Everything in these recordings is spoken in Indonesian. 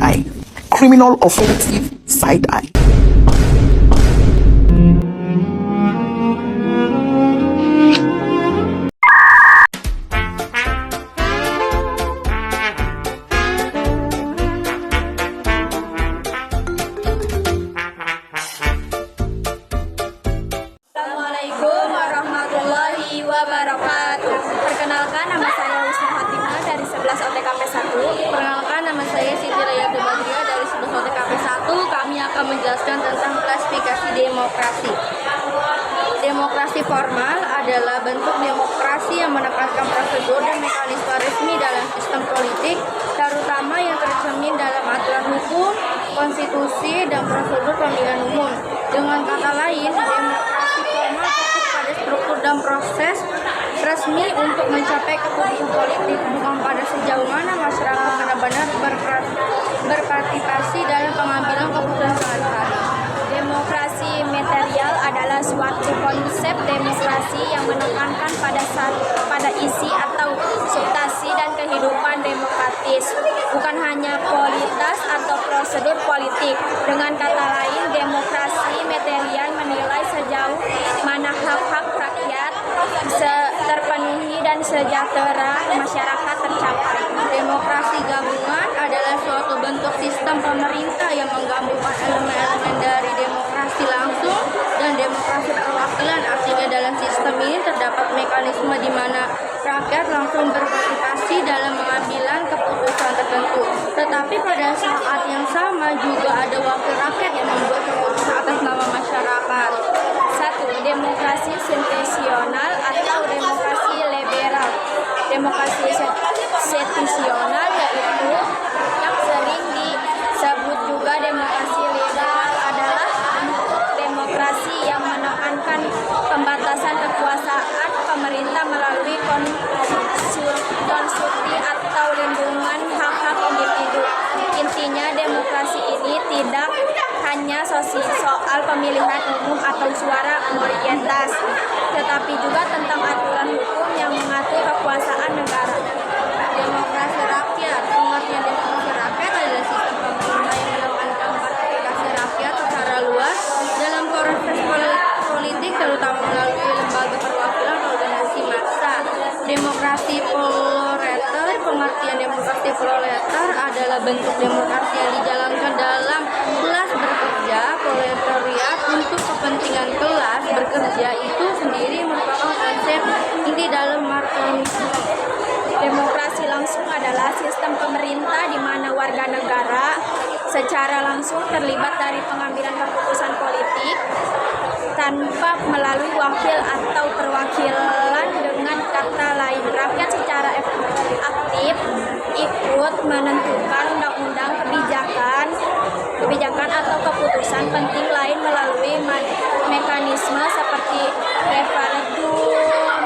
eye, criminal offensive side eye. Assalamualaikum warahmatullahi wabarakatuh. Perkenalkan, nama saya Wisnu Fatimah dari 11 OTKP 1. Perkenalkan, nama saya Siti Raya Badriah dari 11 OTKP 1. Kami akan menjelaskan tentang klasifikasi demokrasi. Demokrasi formal adalah bentuk demokrasi yang menekankan prosedur dan mekanisme resmi dalam sistem politik, terutama yang tercermin dalam aturan hukum, konstitusi, dan prosedur pemilihan umum. Dengan kata lain, demokrasi formal fokus pada struktur dan proses resmi untuk mencapai keputusan politik, bukan pada sejauh mana masyarakat benar-benar berpartisipasi dalam pengambilan keputusan sehari-hari. Demokrasi material adalah suatu konsep demokrasi yang menekankan pada isi atau substansi dan kehidupan demokratis, bukan hanya kualitas atau prosedur politik. Dengan kata lain, demokrasi material menilai sejauh mana hak-hak rakyat terpenuhi dan sejahtera masyarakat tercapai. Demokrasi gabungan adalah suatu bentuk sistem pemerintah yang menggabungkan elemen-elemen dari demokrasi langsung dan demokrasi perwakilan. Artinya dalam sistem ini terdapat mekanisme di mana rakyat langsung berpartisipasi dalam pengambilan keputusan tertentu. Tetapi pada saat yang sama juga ada wakil rakyat yang membuat keputusan atas nama masyarakat. 1. Demokrasi situasional atau demokrasi liberal. Demokrasi situasional yaitu yang sering disebut juga demokrasi liberal adalah demokrasi yang menekankan pembatasan kekuasaan pemerintah melalui konsulsi atau lindungan hak-hak individu. Intinya, demokrasi ini tidak hanya soal pemilihan umum atau suara mayoritas, tetapi juga tentang aturan hukum yang mengatur kekuasaan negara. Demokrasi rakyat. Pengertian demokrasi rakyat adalah sistem pemerintah yang menekankan partisipasi rakyat secara luas dalam proses politik, terutama melalui lembaga perwakilan atau organisasi massa. Demokrasi proletar. Pengertian demokrasi proletar adalah bentuk demokrasi yang dijalankan dalam kelas bekerja. Proletariat untuk kepentingan kelas bekerja itu sendiri merupakan konsep inti dalam Marxisme. Demokrasi langsung adalah sistem pemerintah di mana warga negara secara langsung terlibat dari pengambilan keputusan politik tanpa melalui wakil atau perwakilan. Dengan kata lain, rakyat secara aktif ikut menentukan undang-undang, kebijakan atau keputusan penting lain melalui mekanisme seperti referendum,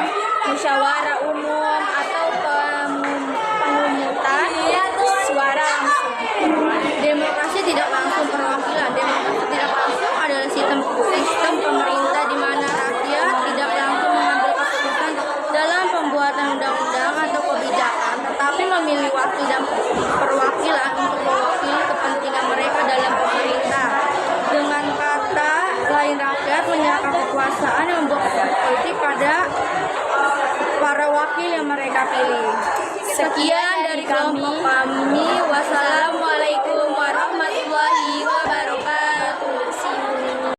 musyawarah umum, atau pemungutan suara langsung. Demokrasi tidak langsung perwakilan. Demokrasi tidak langsung adalah sistem pemerintah di mana rakyat tidak langsung mengambil keputusan dalam pembuatan undang-undang atau kebijakan, tetapi memilih wakil dan perwakilan untuk mewakili kepentingan mereka dalam pemerintah. Dengan kata lain, rakyat menyerahkan kekuasaan yang membuat politik pada para wakil yang mereka pilih. Sekian dari kelompok kami. Wassalamualaikum